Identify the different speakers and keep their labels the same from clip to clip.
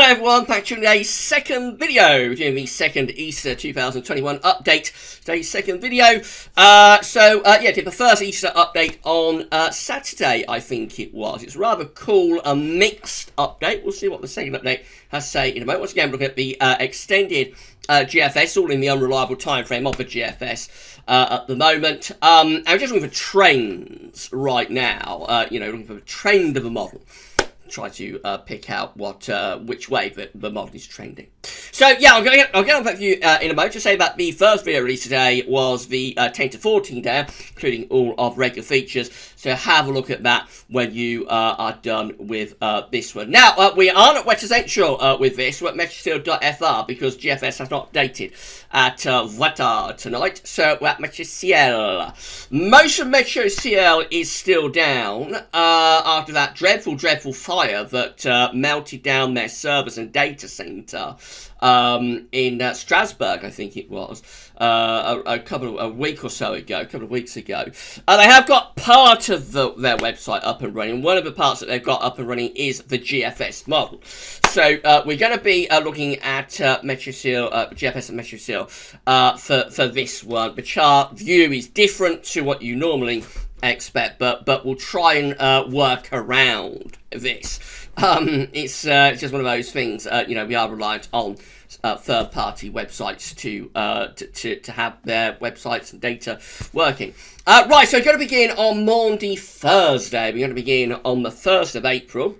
Speaker 1: Hello everyone, back to today's second video, doing the second Easter 2021 update. Today's second video. Did the first Easter update on Saturday, I think it was. It's rather cool, a mixed update. We'll see what the second update has to say in a moment. Once again, we're looking at the extended GFS, all in the unreliable time frame of the GFS at the moment. I'm just looking for trends right now, looking for the trend of the model. Try to pick out which way the model is trending. So yeah, I'll get on that view in a moment. To say that the first video released today was the 10 to 14 day, including all of regular features. So have a look at that when you are done with this one. Now we aren't at Wet Essential with this. We're at metrociel.fr because GFS has not updated at weather tonight. So we're at metrociel. Most of metrociel is still down after that dreadful fire that melted down their servers and data center in Strasbourg, I think it was, a week or so ago, a couple of weeks ago. They have got part of their website up and running. One of the parts that they've got up and running is the GFS model. So we're going to be looking at GFS and metrociel for this one. The chart view is different to what you normally expect, but we'll try and work around this. It's just one of those things. We are reliant on third-party websites to have their websites and data working. Right, so we're going to begin on Maundy Thursday. We're going to begin on the 1st of April.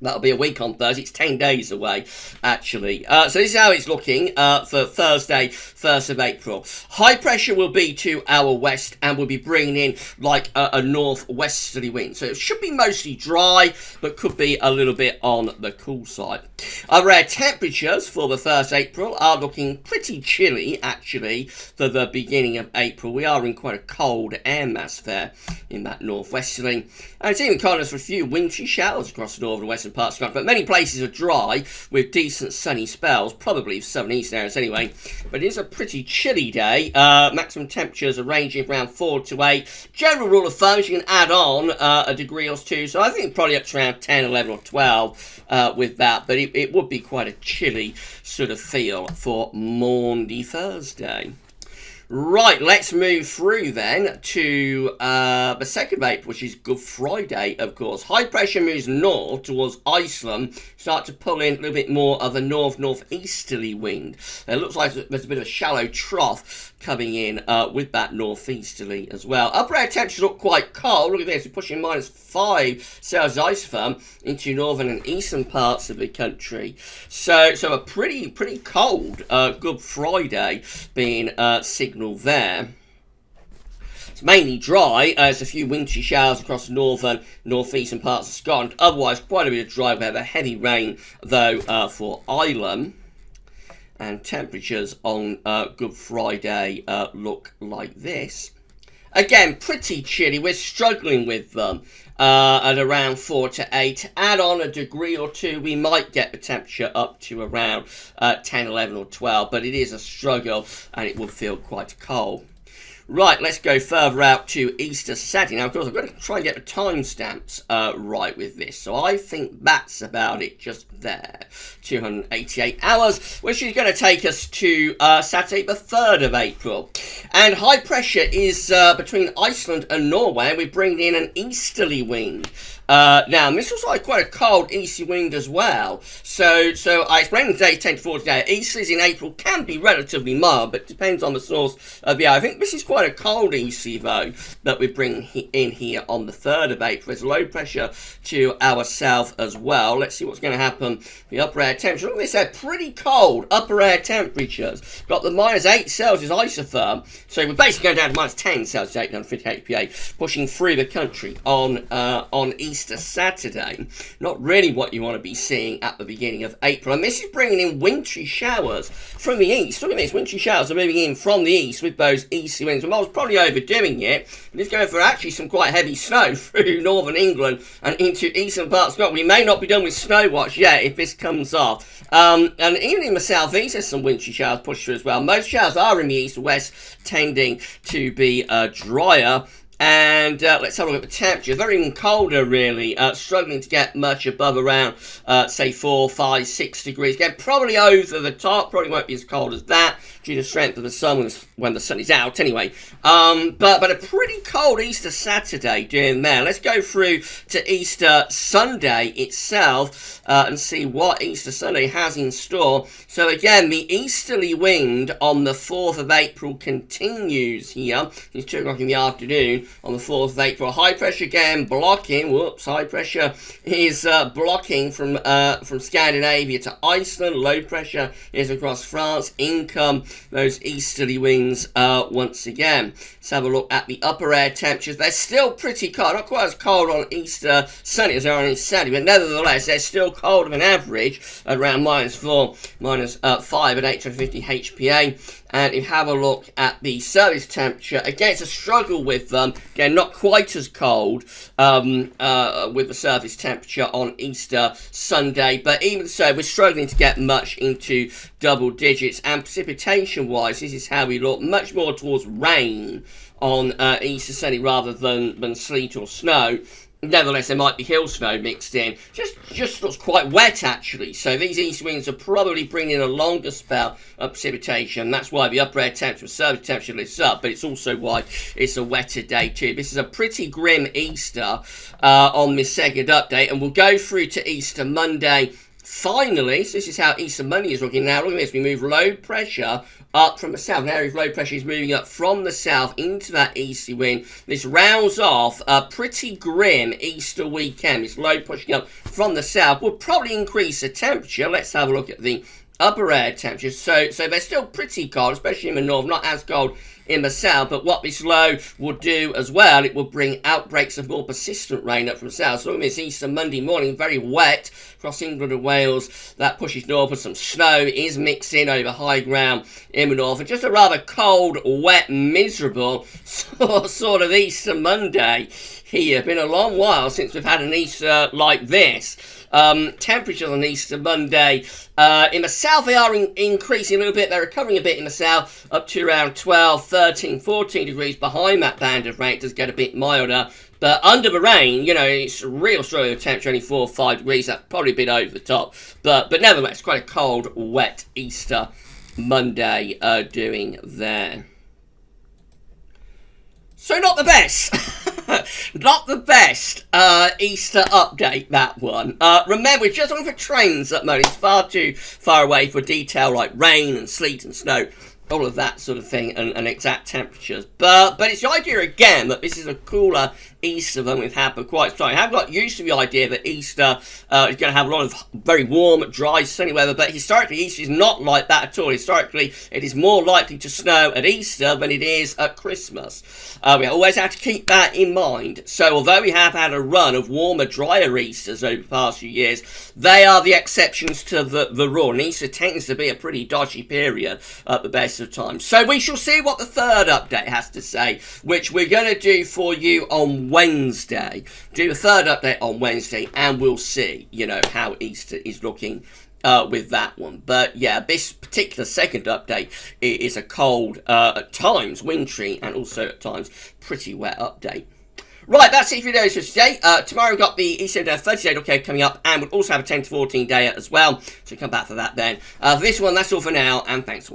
Speaker 1: That'll be a week on Thursday. It's 10 days away, actually. So this is how it's looking for Thursday, 1st of April. High pressure will be to our west and we'll be bringing in like a northwesterly wind. So it should be mostly dry, but could be a little bit on the cool side. Our air temperatures for the 1st April are looking pretty chilly, actually, for the beginning of April. We are in quite a cold air mass there in that northwesterly. And it's even cold for a few wintry showers across the northern and western parts of the country, but many places are dry with decent sunny spells, probably southern eastern areas anyway. But it is a pretty chilly day. Maximum temperatures are ranging around 4 to 8. General rule of thumb is you can add on a degree or two, so I think probably up to around 10, 11 or 12 with that, but it would be quite a chilly sort of feel for Maundy Thursday. Right, let's move through then to the 2nd of April, which is Good Friday, of course. High pressure moves north towards Iceland, start to pull in a little bit more of a northeasterly wind. It looks like there's a bit of a shallow trough coming in with that northeasterly as well. Upper air temperatures look quite cold. Look at this, we're pushing -5 Celsius isotherm into northern and eastern parts of the country. So a pretty cold Good Friday being signalled there. It's mainly dry. There's a few wintry showers across the northern, northeastern parts of Scotland. Otherwise, quite a bit of dry. We have a heavy rain, though, for Ireland. And temperatures on Good Friday look like this. Again, pretty chilly. We're struggling with them at around 4 to 8. Add on a degree or two, we might get the temperature up to around 10, 11 or 12. But it is a struggle and it will feel quite cold. Right, let's go further out to Easter Saturday. Now, of course, I've got to try and get the timestamps right with this. So I think that's about it just there. 288 hours, which is going to take us to Saturday, the 3rd of April. And high pressure is between Iceland and Norway. And we're bringing in an easterly wind. Now, this looks like quite a cold easterly wind as well. So I explained the day 10 to 14 days. Easterlies in April can be relatively mild, but it depends on the source of the air. I think this is quite a cold easterly, though, that we bring in here on the 3rd of April. There's low pressure to our south as well. Let's see what's going to happen. The upper air temperature. Look at this, they're pretty cold upper air temperatures. Got the -8 Celsius isotherm. So we're basically going down to -10 Celsius, 858 PA, pushing through the country on Easter Saturday. Not really what you want to be seeing at the beginning of April. And this is bringing in wintry showers from the east. Look at this, wintry showers are moving in from the east with those easterly winds. I was probably overdoing it, but it's going for actually some quite heavy snow through northern England and into eastern parts of Scotland. We may not be done with snow watch yet if this comes off. And even in the southeast, there's some wintry showers pushed through as well. Most showers are in the east and west, tending to be drier And let's have a look at the temperature. Very colder, really. Struggling to get much above around, say, 4, 5, 6 degrees. Again, probably over the top. Probably won't be as cold as that due to the strength of the sun when the sun is out, anyway. But a pretty cold Easter Saturday doing there. Let's go through to Easter Sunday itself and see what Easter Sunday has in store. So again, the easterly wind on the 4th of April continues here. It's 2 o'clock in the afternoon. On the 4th of April, high pressure again blocking. High pressure is blocking from Scandinavia to Iceland. Low pressure is across France. In come those easterly winds once again. Let's have a look at the upper air temperatures. They're still pretty cold. Not quite as cold on Easter Sunday as they are on Easter Saturday, but nevertheless, they're still colder than average, around -4, -5 at 850 HPA. And if you have a look at the service temperature, again, it's a struggle with them. Again, not quite as cold with the surface temperature on Easter Sunday. But even so, we're struggling to get much into double digits. And precipitation-wise, this is how we look. Much more towards rain on Easter Sunday rather than sleet or snow. Nevertheless, there might be hill snow mixed in. Just looks quite wet, actually. So these east winds are probably bringing a longer spell of precipitation. That's why the upper air temperature, surface temperature lifts up. But it's also why it's a wetter day too. This is a pretty grim Easter on this second update. And we'll go through to Easter Monday. Finally, so this is how Easter Monday is looking now. Look at this. We move low pressure up from the south. An area of low pressure is moving up from the south into that easterly wind. This rounds off a pretty grim Easter weekend. This low pushing up from the south will probably increase the temperature. Let's have a look at the upper air temperatures. So they're still pretty cold, especially in the north. Not as cold in the south, but what this low will do as well, it will bring outbreaks of more persistent rain up from the south. So this Easter Monday morning, very wet across England and Wales. That pushes northward. Some snow is mixing over high ground in the north. And just a rather cold, wet, miserable sort of Easter Monday here. Been a long while since we've had an Easter like this. Temperatures on Easter Monday. In the south, they are increasing a little bit. They're recovering a bit in the south, up to around 12, 13, 14 degrees behind that band of rain. It does get a bit milder. But under the rain, it's a real struggle with temperature, only 4 or 5 degrees. That's probably a bit over the top. But nevertheless, quite a cold, wet Easter Monday doing there. So not the best. Not the best Easter update, that one. Remember, we're just looking for trends at the moment. It's far too far away for detail like rain and sleet and snow, all of that sort of thing, and exact temperatures. But it's the idea again that this is a cooler Easter than we've had for quite some time. I have got used to the idea that Easter is going to have a lot of very warm, dry, sunny weather, but historically Easter is not like that at all. Historically, it is more likely to snow at Easter than it is at Christmas. We always have to keep that in mind. So although we have had a run of warmer, drier Easters over the past few years, they are the exceptions to the rule. And Easter tends to be a pretty dodgy period at the best of times. So we shall see what the third update has to say, which we're going to do for you on Wednesday. Do the third update on Wednesday, and we'll see, how Easter is looking with that one. But yeah, this particular second update is a cold, at times wintry, and also at times pretty wet update. Right, that's it for videos for today. Tomorrow we've got the Easter 30-day look coming up, and we'll also have a 10 to 14 day as well. So come back for that then. For this one, that's all for now, and thanks for watching.